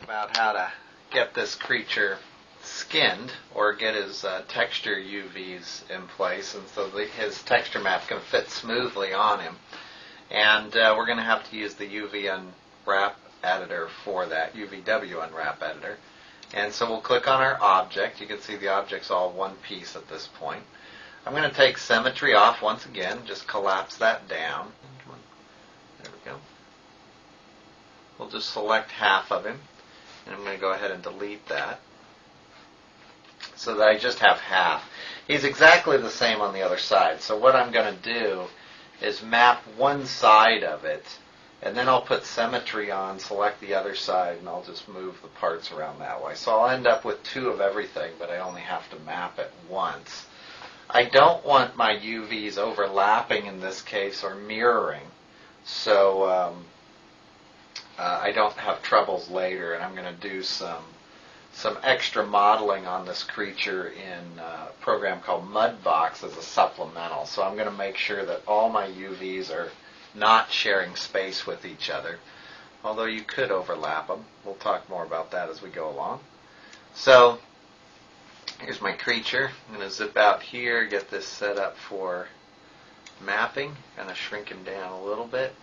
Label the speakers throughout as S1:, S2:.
S1: about how to get this creature skinned or get his texture UVs in place, and so his texture map can fit smoothly on him. And we're going to have to use the UV Unwrap editor for that, UVW Unwrap editor. And so we'll click on our object. You can see the object's all one piece at this point. I'm going to take symmetry off once again, just collapse that down. There we go. We'll just select half of him, and I'm going to go ahead and delete that so that I just have half. He's exactly the same on the other side. So what I'm going to do is map one side of it, and then I'll put symmetry on, select the other side, and I'll just move the parts around that way. So I'll end up with two of everything, but I only have to map it once. I don't want my UVs overlapping in this case or mirroring, so I don't have troubles later, and I'm going to do some extra modeling on this creature in a program called Mudbox as a supplemental. So I'm going to make sure that all my UVs are not sharing space with each other, although you could overlap them. We'll talk more about that as we go along. So here's my creature. I'm going to zip out here, get this set up for mapping, kind of shrink him down a little bit,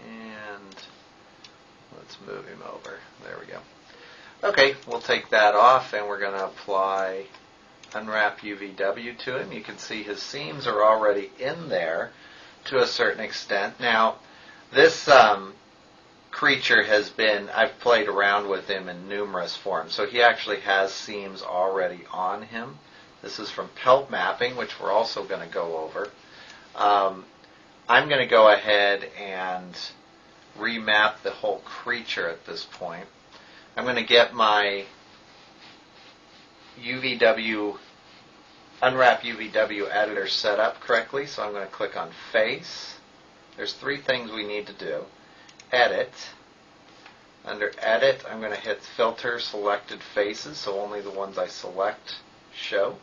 S1: and let's move him over. There we go. Okay, we'll take that off, and we're going to apply Unwrap UVW to him. You can see his seams are already in there to a certain extent. Now, this creature has been, I've played around with him in numerous forms, so he actually has seams already on him. This is from Pelt Mapping, which we're also going to go over. I'm going to go ahead and remap the whole creature at this point. I'm going to get my UVW, Unwrap UVW editor set up correctly, so I'm going to click on Face. There's three things we need to do. Edit. Under Edit, I'm going to hit Filter Selected Faces, so only the ones I select show.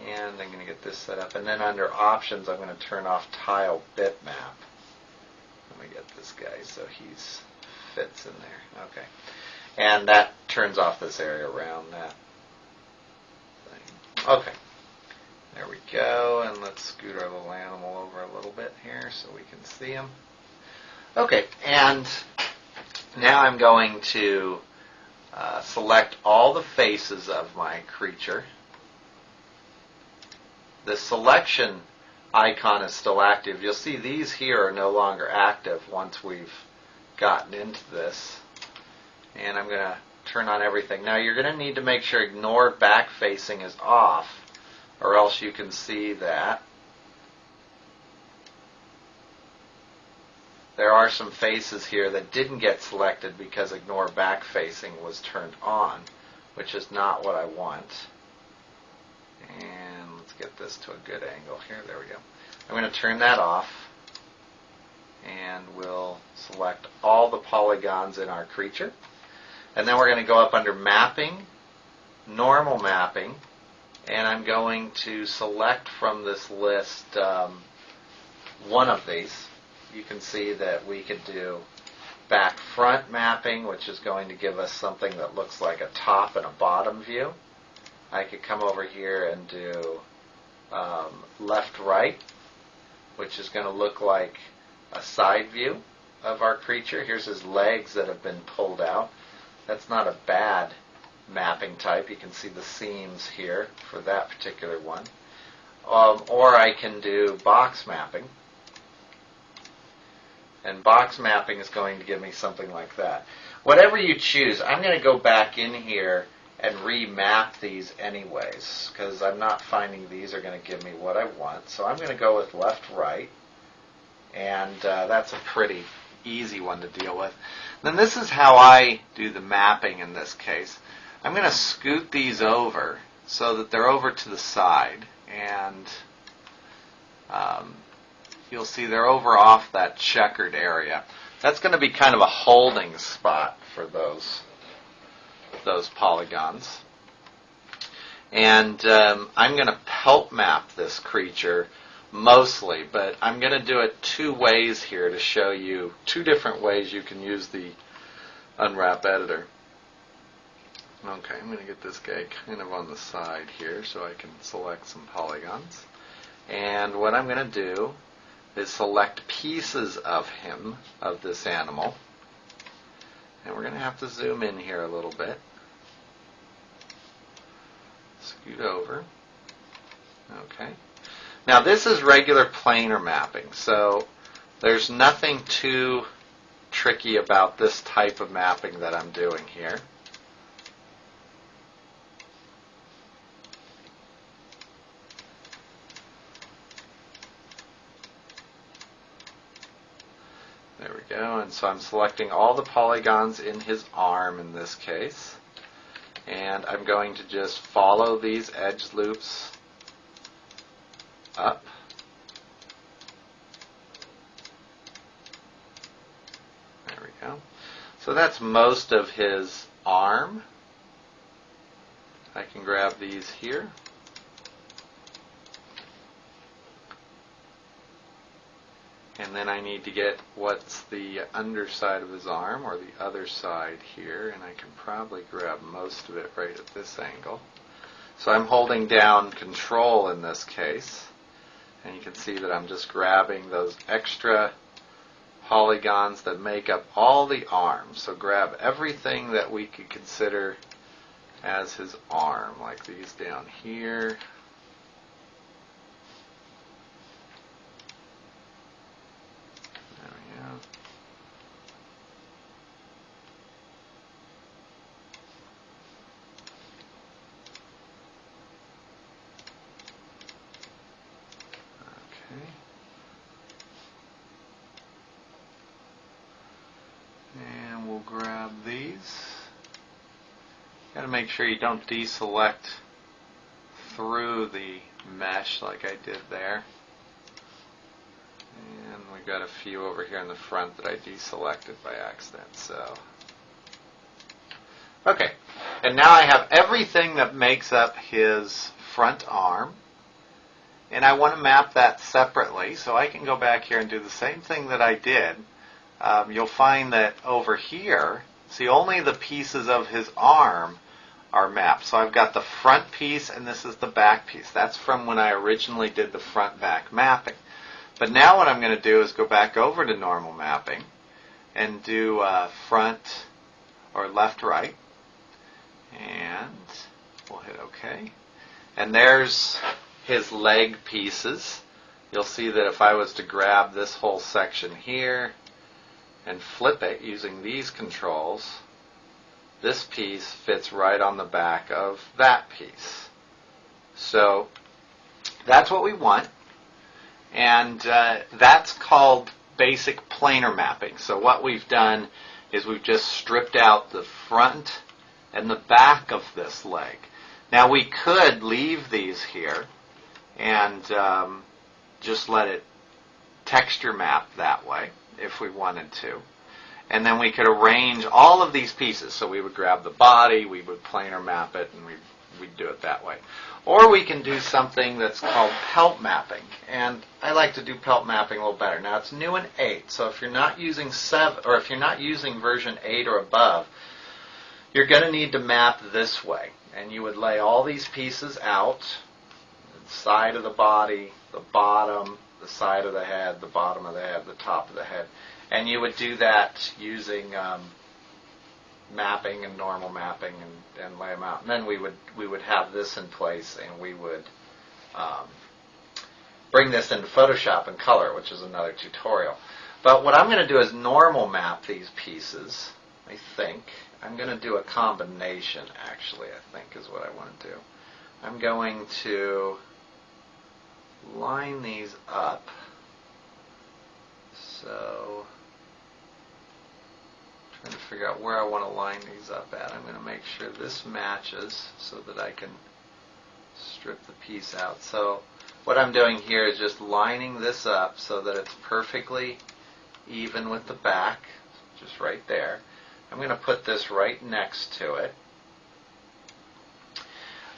S1: And I'm going to get this set up. And then under Options, I'm going to turn off Tile Bitmap. Let me get this guy so he fits in there. Okay. And that turns off this area around that thing. Okay. There we go. And let's scoot our little animal over a little bit here so we can see him. Okay. And now I'm going to select all the faces of my creature. The selection icon is still active. You'll see these here are no longer active once we've gotten into this. And I'm going to turn on everything. Now you're going to need to make sure Ignore Back Facing is off, or else you can see that there are some faces here that didn't get selected because Ignore Back Facing was turned on, which is not what I want. And let's get this to a good angle here. There we go. I'm going to turn that off, and we'll select all the polygons in our creature. And then we're going to go up under Mapping, Normal Mapping, and I'm going to select from this list one of these. You can see that we could do Back Front Mapping, which is going to give us something that looks like a top and a bottom view. I could come over here and do Left Right, which is going to look like a side view of our creature. Here's his legs that have been pulled out. That's not a bad mapping type. You can see the seams here for that particular one. Or I can do box mapping. And box mapping is going to give me something like that. Whatever you choose, I'm going to go back in here and remap these anyways, because I'm not finding these are going to give me what I want. So I'm going to go with Left Right. And that's a pretty easy one to deal with. Then this is how I do the mapping in this case. I'm going to scoot these over so that they're over to the side, and you'll see they're over off that checkered area. That's going to be kind of a holding spot for those polygons. And I'm going to pelt map this creature mostly, but I'm going to do it two ways here to show you two different ways you can use the Unwrap Editor. Okay, I'm going to get this guy kind of on the side here so I can select some polygons. And what I'm going to do is select pieces of him, of this animal. And we're going to have to zoom in here a little bit. Scoot over. Okay. Now this is regular planar mapping, so there's nothing too tricky about this type of mapping that I'm doing here. There we go, and so I'm selecting all the polygons in his arm in this case, and I'm going to just follow these edge loops up. There we go. So that's most of his arm. I can grab these here. And then I need to get what's the underside of his arm, or the other side here, and I can probably grab most of it right at this angle. So I'm holding down Control in this case, and you can see that I'm just grabbing those extra polygons that make up all the arm. So grab everything that we could consider as his arm, like these down here. And we'll grab these. Got to make sure you don't deselect through the mesh like I did there. And we've got a few over here in the front that I deselected by accident. So, okay, and now I have everything that makes up his front arm. And I want to map that separately, so I can go back here and do the same thing that I did. You'll find that over here, see, only the pieces of his arm are mapped. So I've got the front piece, and this is the back piece. That's from when I originally did the front-back mapping. But now what I'm going to do is go back over to normal mapping and do front or left-right. And we'll hit OK. And there's his leg pieces. You'll see that if I was to grab this whole section here and flip it using these controls, this piece fits right on the back of that piece. So that's what we want, and that's called basic planar mapping. So what we've done is we've just stripped out the front and the back of this leg. Now we could leave these here and just let it texture map that way if we wanted to. And then we could arrange all of these pieces. So we would grab the body, we would planar map it, and we'd do it that way. Or we can do something that's called pelt mapping. And I like to do pelt mapping a little better. Now it's new in 8, so if you're not using 7, or if you're not using version 8 or above, you're going to need to map this way. And you would lay all these pieces out, the side of the body, the bottom, the side of the head, the bottom of the head, the top of the head. And you would do that using mapping and normal mapping and lay them out. And then we would have this in place, and we would bring this into Photoshop and color, which is another tutorial. But what I'm going to do is normal map these pieces, I think. I'm going to do a combination, actually, I think is what I want to do. I'm going to line these up. So, trying to figure out where I want to line these up at. I'm going to make sure this matches so that I can strip the piece out. So what I'm doing here is just lining this up so that it's perfectly even with the back, just right there. I'm going to put this right next to it.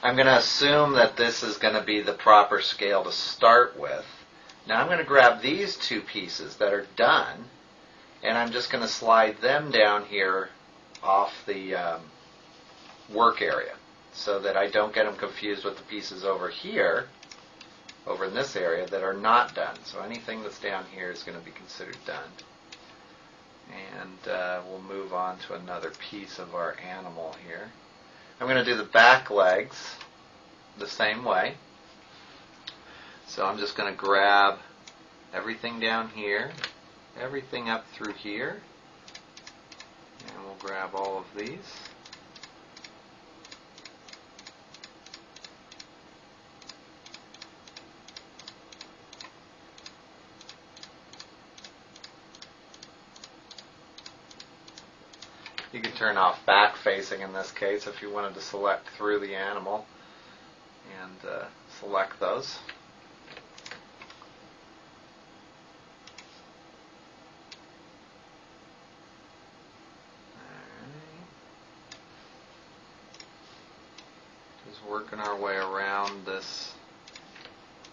S1: I'm going to assume that this is going to be the proper scale to start with. Now I'm going to grab these two pieces that are done, and I'm just going to slide them down here off the work area so that I don't get them confused with the pieces over here, over in this area, that are not done. So anything that's down here is going to be considered done. And we'll move on to another piece of our animal here. I'm going to do the back legs the same way. So I'm just going to grab everything down here, everything up through here, and we'll grab all of these. You can turn off back facing in this case if you wanted to select through the animal, and select those. Just working our way around this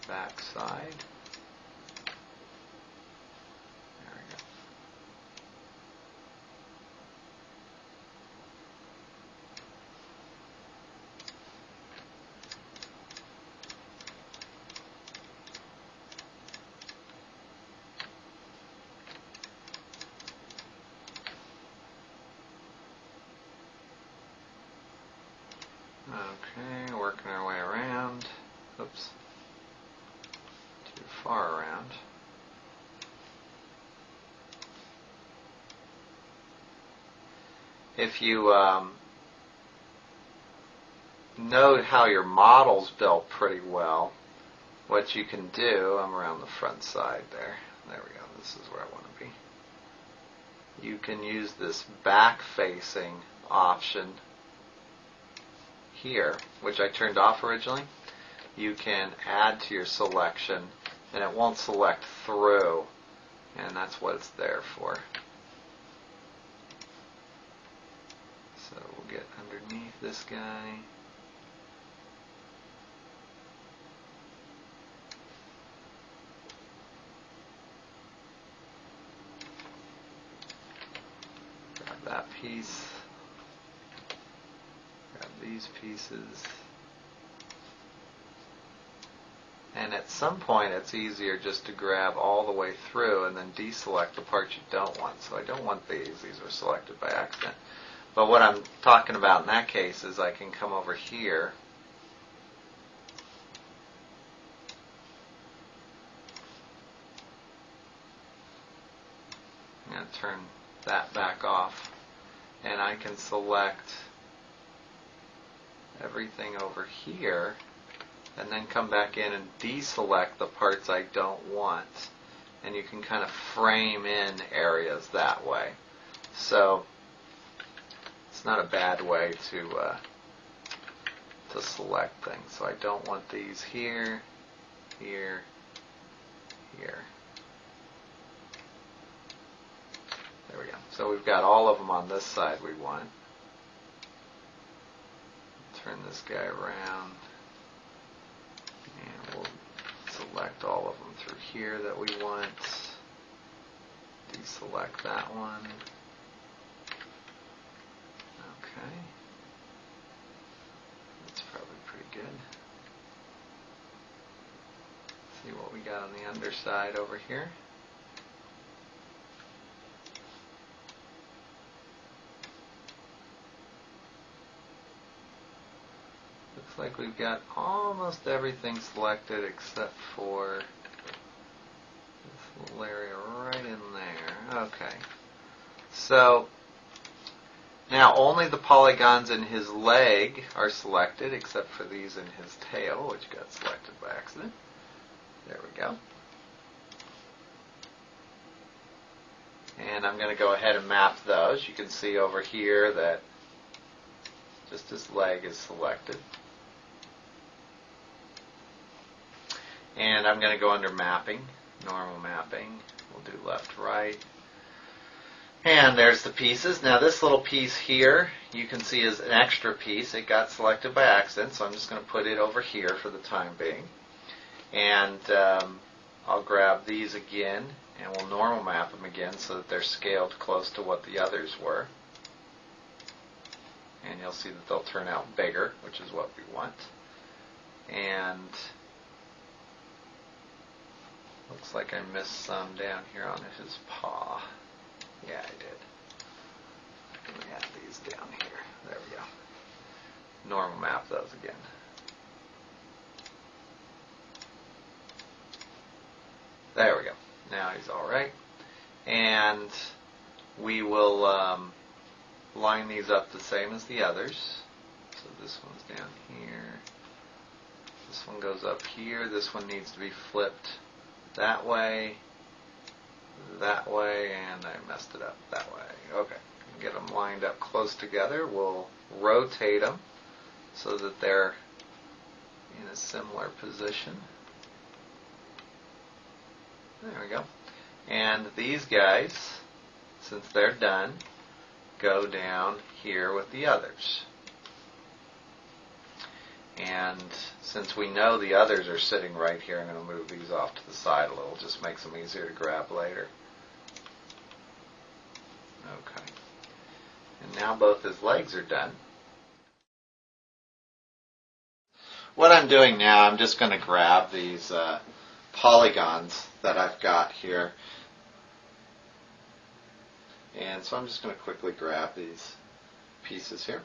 S1: back side. There we go. Okay, working our way around. Oops. Too far around. If you know how your model's built pretty well, what you can do, I'm around the front side there. There we go. This is where I want to be. You can use this back-facing option here, which I turned off originally. You can add to your selection, and it won't select through, and that's what it's there for. So we'll get underneath this guy. Grab that piece. Grab these pieces. And at some point it's easier just to grab all the way through and then deselect the parts you don't want. So I don't want these. These were selected by accident. But what I'm talking about in that case is I can come over here and turn that back off, and I can select everything over here and then come back in and deselect the parts I don't want, and you can kind of frame in areas that way. So it's not a bad way to select things. So I don't want these here, here, here. There we go. So we've got all of them on this side we want. Turn this guy around, and we'll select all of them through here that we want. Deselect that one. Okay. That's probably pretty good. See what we got on the underside over here. Looks like we've got almost everything selected except for this little area right in there. Okay. So now only the polygons in his leg are selected except for these in his tail, which got selected by accident. There we go. And I'm going to go ahead and map those. You can see over here that just his leg is selected. And I'm going to go under mapping, normal mapping. We'll do left, right. And there's the pieces. Now this little piece here, you can see is an extra piece. It got selected by accident, so I'm just going to put it over here for the time being. And I'll grab these again, and we'll normal map them again so that they're scaled close to what the others were. and you'll see that they'll turn out bigger, which is what we want. And looks like I missed some down here on his paw. Yeah, I did. Let me add these down here. There we go. Normal map those again. There we go. Now he's all right. And we will line these up the same as the others. So this one's down here. This one goes up here. This one needs to be flipped that way, and I messed it up that way. Okay. Get them lined up close together. We'll rotate them so that they're in a similar position. There we go. And these guys, since they're done, go down here with the others. And since we know the others are sitting right here, I'm going to move these off to the side a little. Just makes them easier to grab later. Okay. And now both his legs are done. What I'm doing now, I'm just going to grab these polygons that I've got here. And so I'm just going to quickly grab these pieces here.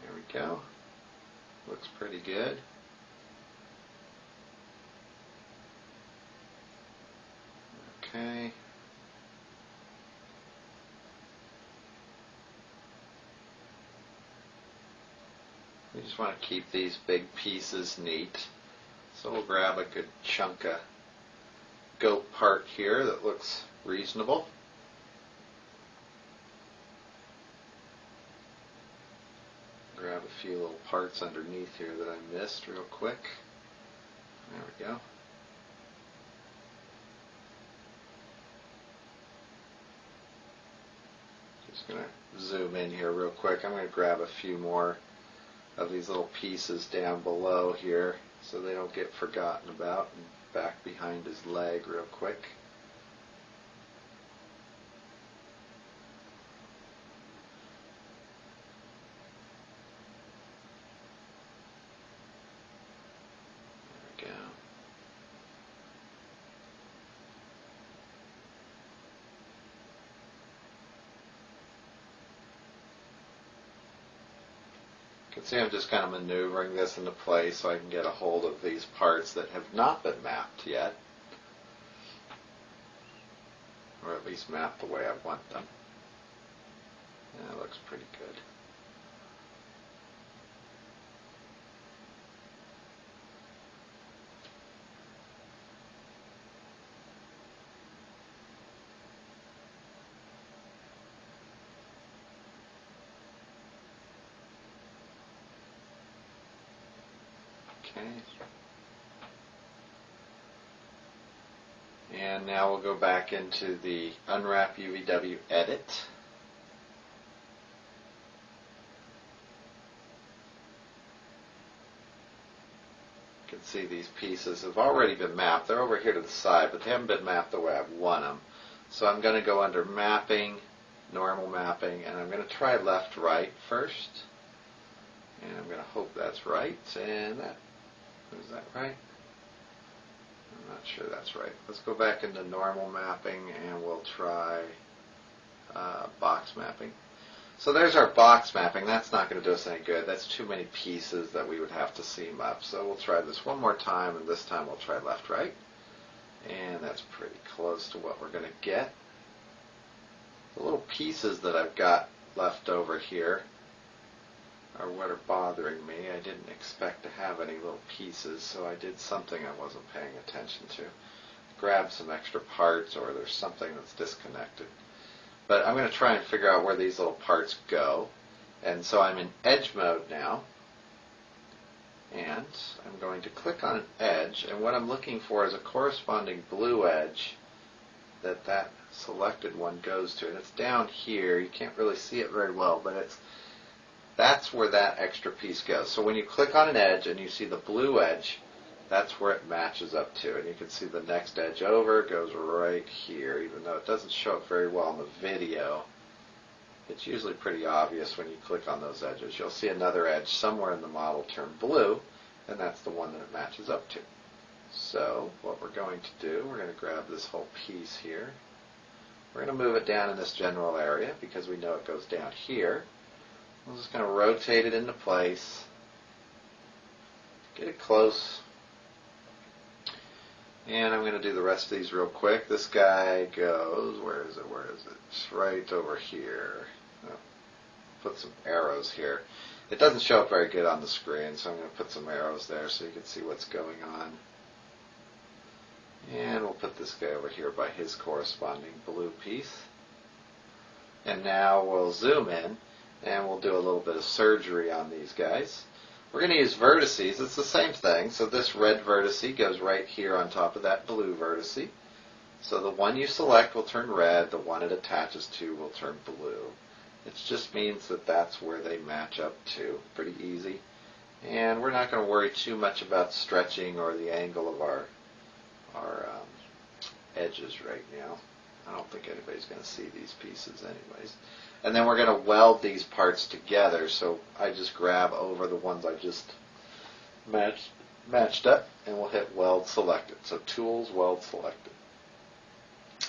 S1: There we go. Looks pretty good. Okay. We just want to keep these big pieces neat. So we'll grab a good chunk of goat part here that looks reasonable. Grab a few little parts underneath here that I missed real quick. There we go. Just going to zoom in here real quick. I'm going to grab a few more of these little pieces down below here so they don't get forgotten about, and back behind his leg real quick. There we go. You can see I'm just kind of maneuvering this into place so I can get a hold of these parts that have not been mapped yet, or at least mapped the way I want them. Yeah, that looks pretty good. Okay. And now we'll go back into the Unwrap UVW Edit. You can see these pieces have already been mapped. They're over here to the side, but they haven't been mapped the way I want them. So I'm going to go under Mapping, Normal Mapping, and I'm going to try left-right first. And I'm going to hope that's right. And that, is that right? I'm not sure that's right. Let's go back into normal mapping and we'll try box mapping. So there's our box mapping. That's not going to do us any good. That's too many pieces that we would have to seam up. So we'll try this one more time, and this time we'll try left, right. And that's pretty close to what we're going to get. The little pieces that I've got left over here are what are bothering me. I didn't expect to have any little pieces, so I did something I wasn't paying attention to. Grab some extra parts, or there's something that's disconnected. But I'm going to try and figure out where these little parts go. And so I'm in edge mode now. And I'm going to click on an edge, and what I'm looking for is a corresponding blue edge that selected one goes to. And it's down here. You can't really see it very well, but it's that's where that extra piece goes. So when you click on an edge and you see the blue edge, that's where it matches up to. And you can see the next edge over goes right here, even though it doesn't show up very well in the video. It's usually pretty obvious when you click on those edges. You'll see another edge somewhere in the model turn blue, and that's the one that it matches up to. So what we're going to do, we're going to grab this whole piece here. We're going to move it down in this general area because we know it goes down here. I'm just going to rotate it into place, get it close, and I'm going to do the rest of these real quick. This guy goes, where is it? It's right over here. Oh, put some arrows here. It doesn't show up very good on the screen, so I'm going to put some arrows there so you can see what's going on. And we'll put this guy over here by his corresponding blue piece. And now we'll zoom in and we'll do a little bit of surgery on these guys. We're going to use vertices. It's the same thing. So this red vertice goes right here on top of that blue vertice. So the one you select will turn red, the one it attaches to will turn blue. It just means that that's where they match up to. Pretty easy. And we're not going to worry too much about stretching or the angle of our edges right now. I don't think anybody's going to see these pieces anyways. And then we're going to weld these parts together, so I just grab over the ones I just matched up, and we'll hit Weld Selected. So Tools, Weld Selected.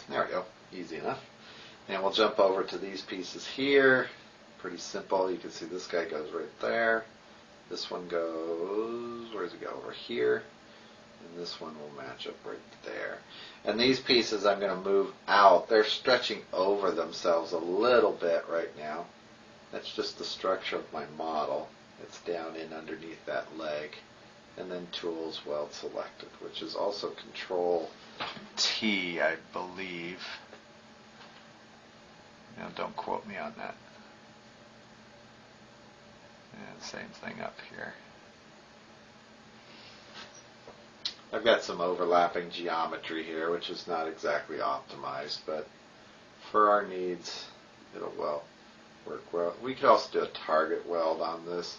S1: There we go. Easy enough. And we'll jump over to these pieces here. Pretty simple. You can see this guy goes right there. This one goes, where does it go? Over here. And this one will match up right there. And these pieces I'm going to move out. They're stretching over themselves a little bit right now. That's just the structure of my model. It's down in underneath that leg. And then Tools, Weld Selected, which is also Control T, I believe. Now, don't quote me on that. And same thing up here. I've got some overlapping geometry here, which is not exactly optimized, but for our needs, it'll work well. We could also do a target weld on this.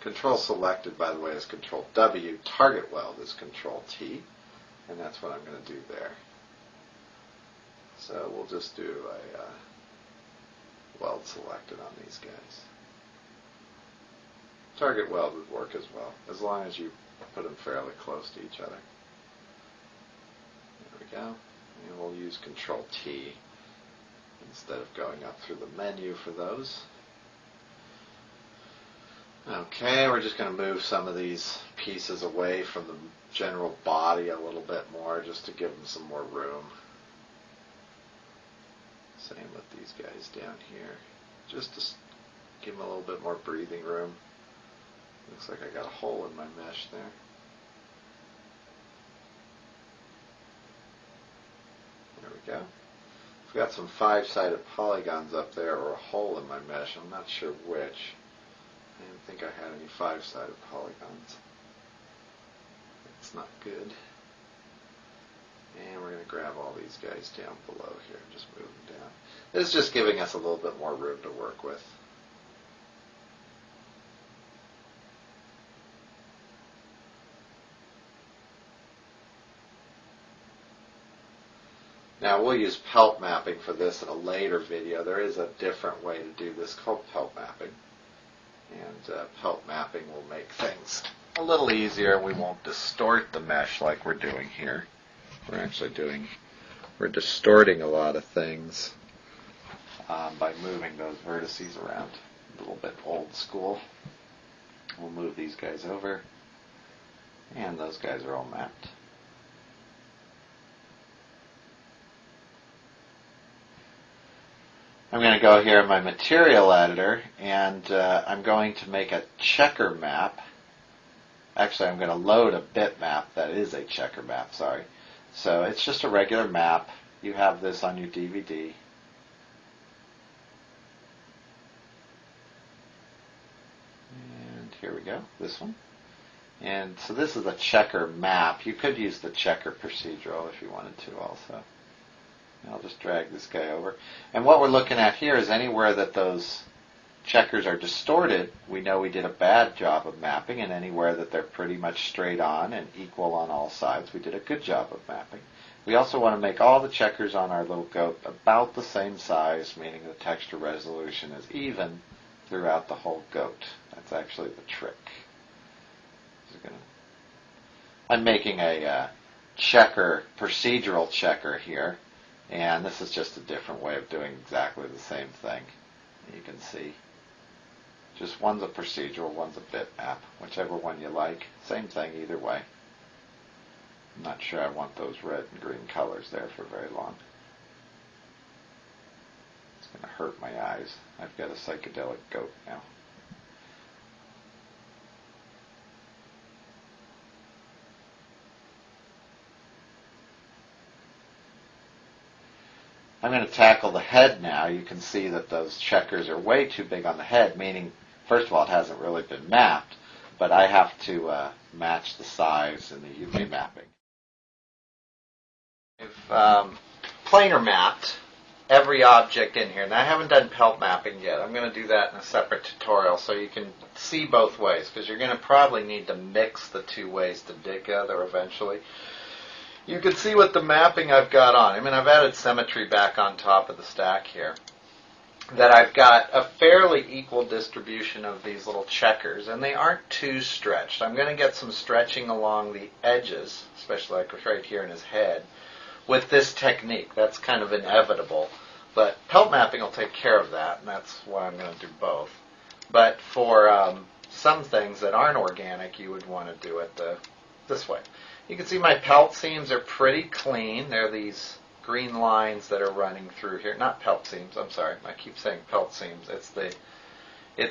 S1: Control Selected, by the way, is Control W. Target Weld is Control T, and that's what I'm going to do there. So we'll just do a Weld Selected on these guys. Target weld would work as well, as long as you put them fairly close to each other. There we go. And we'll use Control T instead of going up through the menu for those. Okay, we're just going to move some of these pieces away from the general body a little bit more, just to give them some more room. Same with these guys down here, just to give them a little bit more breathing room. Looks like I got a hole in my mesh there. There we go. I've got some 5-sided polygons up there, or a hole in my mesh. I'm not sure which. I didn't think I had any 5-sided polygons. That's not good. And we're going to grab all these guys down below here and just move them down. This is just giving us a little bit more room to work with. Now we'll use pelt mapping for this in a later video. There is a different way to do this called pelt mapping. And pelt mapping will make things a little easier. We won't distort the mesh like we're doing here. We're distorting a lot of things by moving those vertices around. A little bit old school. We'll move these guys over. And those guys are all mapped. I'm going to go here in my material editor, and I'm going to make a checker map. Actually, I'm going to load a bitmap that is a checker map, sorry. So it's just a regular map. You have this on your DVD. And here we go, this one. And so this is a checker map. You could use the checker procedural if you wanted to also. I'll just drag this guy over. And what we're looking at here is anywhere that those checkers are distorted, we know we did a bad job of mapping, and anywhere that they're pretty much straight on and equal on all sides, we did a good job of mapping. We also want to make all the checkers on our little goat about the same size, meaning the texture resolution is even throughout the whole goat. That's actually the trick. I'm making a checker, procedural checker here, and this is just a different way of doing exactly the same thing. You can see just one's a procedural, one's a bitmap, whichever one you like. Same thing either way. I'm not sure I want those red and green colors there for very long. It's going to hurt my eyes. I've got a psychedelic goat now. I'm going to tackle the head now. You can see that those checkers are way too big on the head, meaning, first of all, it hasn't really been mapped, but I have to match the size in the UV mapping. I've planar mapped every object in here. Now, I haven't done pelt mapping yet. I'm going to do that in a separate tutorial so you can see both ways, because you're going to probably need to mix the two ways together eventually. You can see what the mapping I've got on. I mean, I've added symmetry back on top of the stack here. That I've got a fairly equal distribution of these little checkers, and they aren't too stretched. I'm going to get some stretching along the edges, especially like right here in his head, with this technique. That's kind of inevitable. But pelt mapping will take care of that, and that's why I'm going to do both. But for some things that aren't organic, you would want to do it this way. You can see my pelt seams are pretty clean. They're these green lines that are running through here. Not pelt seams, I'm sorry. I keep saying pelt seams. It's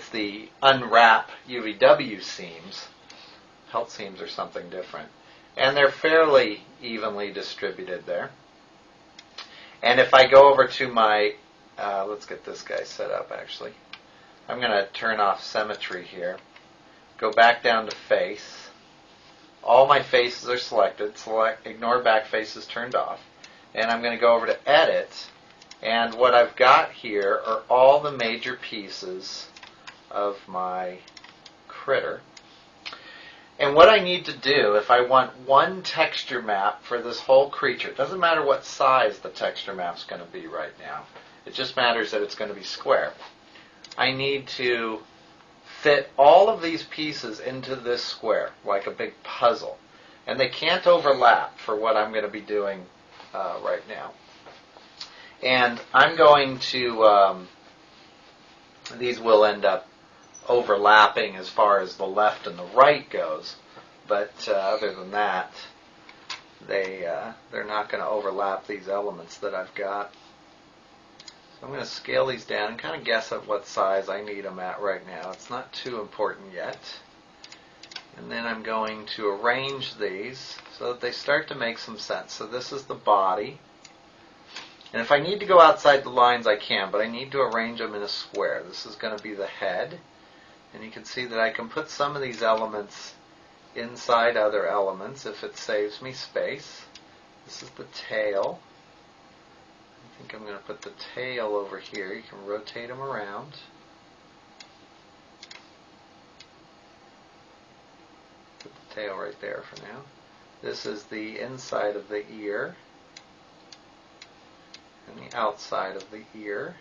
S1: the unwrap UVW seams. Pelt seams are something different. And they're fairly evenly distributed there. And if I go over to my, let's get this guy set up actually. I'm going to turn off symmetry here. Go back down to face. All my faces are selected. Ignore back faces turned off. And I'm going to go over to edit. And what I've got here are all the major pieces of my critter. And what I need to do, if I want one texture map for this whole creature, it doesn't matter what size the texture map's going to be right now. It just matters that it's going to be square. I need to fit all of these pieces into this square, like a big puzzle. And they can't overlap for what I'm going to be doing right now. And I'm going to, these will end up overlapping as far as the left and the right goes, but other than that, they're not going to overlap these elements that I've got. So I'm going to scale these down and kind of guess at what size I need them at right now. It's not too important yet. And then I'm going to arrange these so that they start to make some sense. So this is the body. And if I need to go outside the lines, I can, but I need to arrange them in a square. This is going to be the head. And you can see that I can put some of these elements inside other elements if it saves me space. This is the tail. I think I'm going to put the tail over here. You can rotate them around. Put the tail right there for now. This is the inside of the ear and the outside of the ear.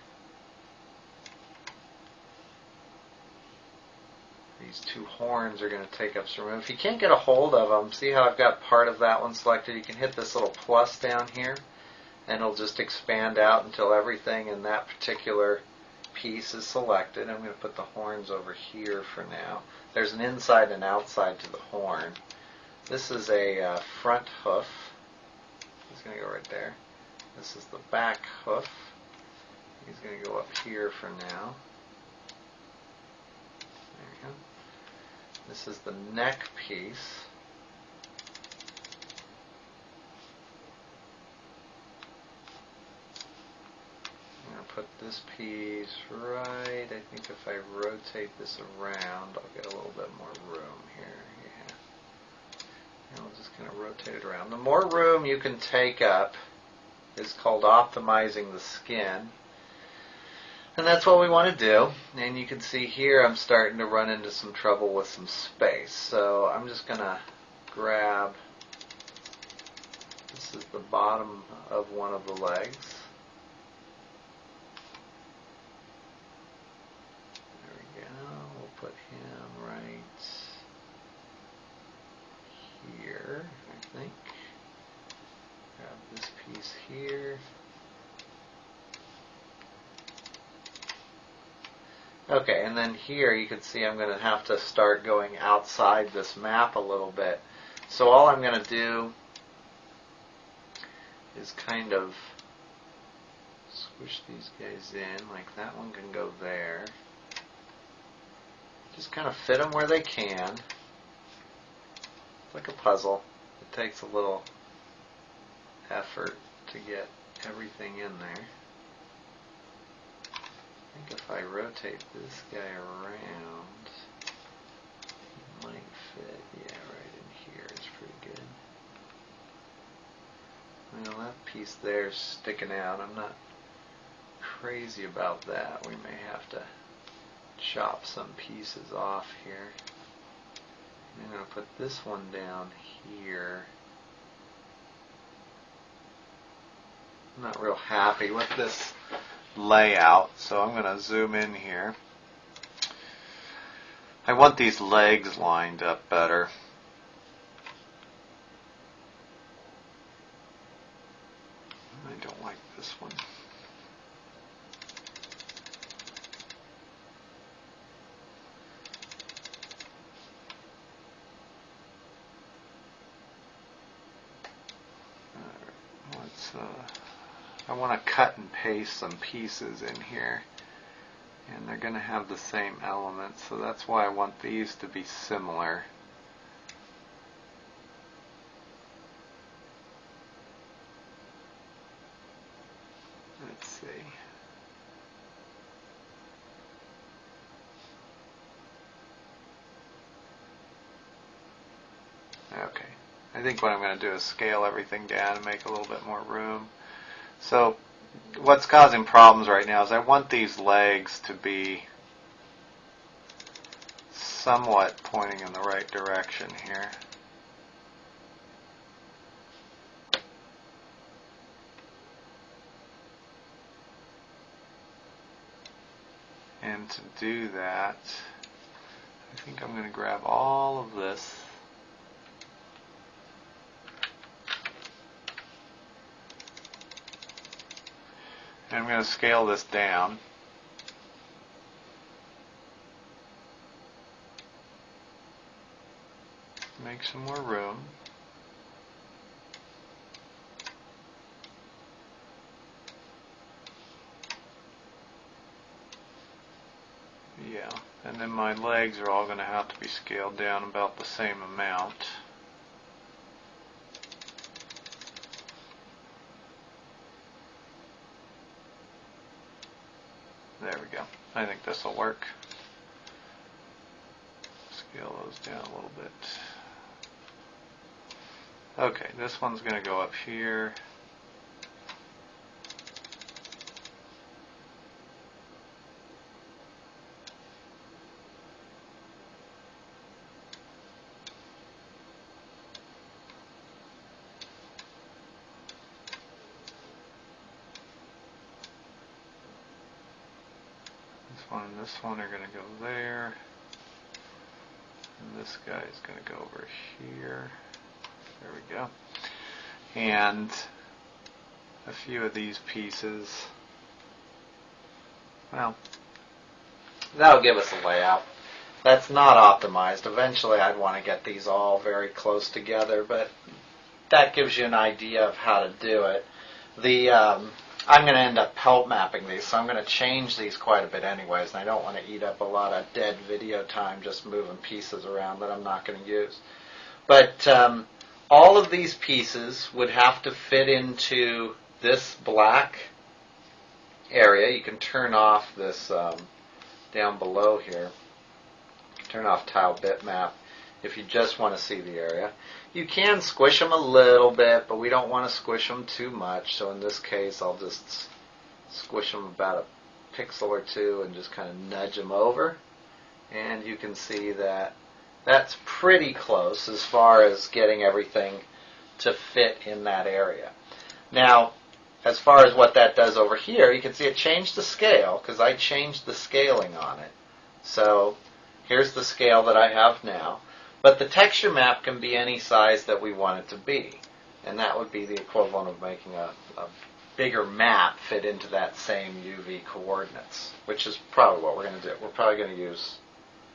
S1: These two horns are going to take up some room. If you can't get a hold of them, see how I've got part of that one selected? You can hit this little plus down here, and it'll just expand out until everything in that particular piece is selected. I'm going to put the horns over here for now. There's an inside and outside to the horn. This is a front hoof. He's going to go right there. This is the back hoof. He's going to go up here for now. There we go. This is the neck piece. I'm going to put this piece right, I think if I rotate this around, I'll get a little bit more room here. Yeah. And I'll just kind of rotate it around. The more room you can take up is called optimizing the skin. And that's what we want to do. And you can see here I'm starting to run into some trouble with some space. So I'm just going to grab, this is the bottom of one of the legs. There we go. We'll put him right here, I think. Grab this piece here. Okay, and then here you can see I'm going to have to start going outside this map a little bit. So all I'm going to do is kind of squish these guys in, like that one can go there. Just kind of fit them where they can. It's like a puzzle. It takes a little effort to get everything in there. I think if I rotate this guy around, he might fit. Yeah, right in here is pretty good. Well, that piece there's sticking out. I'm not crazy about that. We may have to chop some pieces off here. I'm going to put this one down here. I'm not real happy with this layout, so I'm going to zoom in here. I want these legs lined up better. I don't like this one. I want to cut and paste some pieces in here, and they're going to have the same elements, so that's why I want these to be similar. Let's see. Okay. I think what I'm going to do is scale everything down and make a little bit more room. So what's causing problems right now is I want these legs to be somewhat pointing in the right direction here. And to do that, I think I'm going to grab all of this . And I'm going to scale this down. Make some more room. Yeah, and then my legs are all going to have to be scaled down about the same amount. There we go. I think this will work. Scale those down a little bit. Okay, this one's going to go up here. This one are going to go there, and this guy is going to go over here. There we go. And a few of these pieces, well, that'll give us a layout. That's not optimized. Eventually I'd want to get these all very close together, but that gives you an idea of how to do it. I'm going to end up pelt mapping these, so I'm going to change these quite a bit anyways, and I don't want to eat up a lot of dead video time just moving pieces around that I'm not going to use. But all of these pieces would have to fit into this black area. You can turn off this down below here. Turn off tile bitmap if you just want to see the area. You can squish them a little bit, but we don't want to squish them too much. So in this case, I'll just squish them about a pixel or two and just kind of nudge them over. And you can see that that's pretty close as far as getting everything to fit in that area. Now, as far as what that does over here, you can see it changed the scale because I changed the scaling on it. So here's the scale that I have now. But the texture map can be any size that we want it to be. And that would be the equivalent of making a bigger map fit into that same UV coordinates, which is probably what we're going to do. We're probably going to use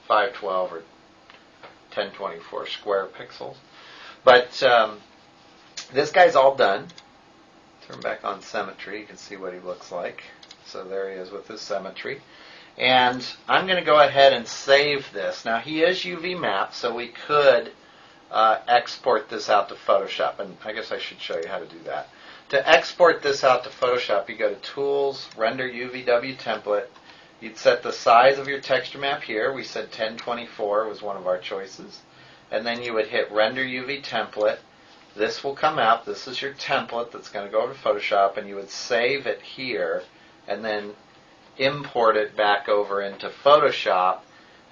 S1: 512 or 1024 square pixels. But this guy's all done. Turn back on symmetry. You can see what he looks like. So there he is with his symmetry. And I'm going to go ahead and save this. Now he is UV mapped, so we could export this out to Photoshop. And I guess I should show you how to do that. To export this out to Photoshop, you go to Tools, Render UVW Template. You'd set the size of your texture map here. We said 1024 was one of our choices. And then you would hit Render UV Template. This will come out. This is your template that's going to go over to Photoshop, and you would save it here and then import it back over into Photoshop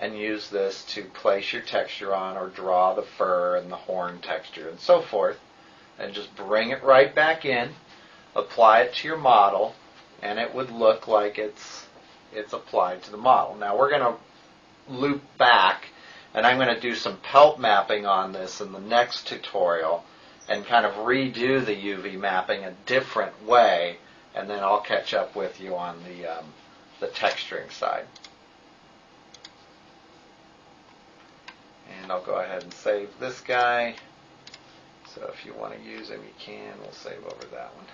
S1: and use this to place your texture on or draw the fur and the horn texture and so forth, and just bring it right back in, apply it to your model, and it would look like it's applied to the model. Now we're going to loop back, and I'm going to do some pelt mapping on this in the next tutorial and kind of redo the UV mapping a different way, and then I'll catch up with you on the texturing side. And I'll go ahead and save this guy. So if you want to use him, you can. We'll save over that one.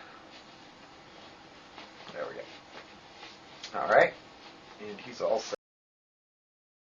S1: There we go. All right. And he's all set.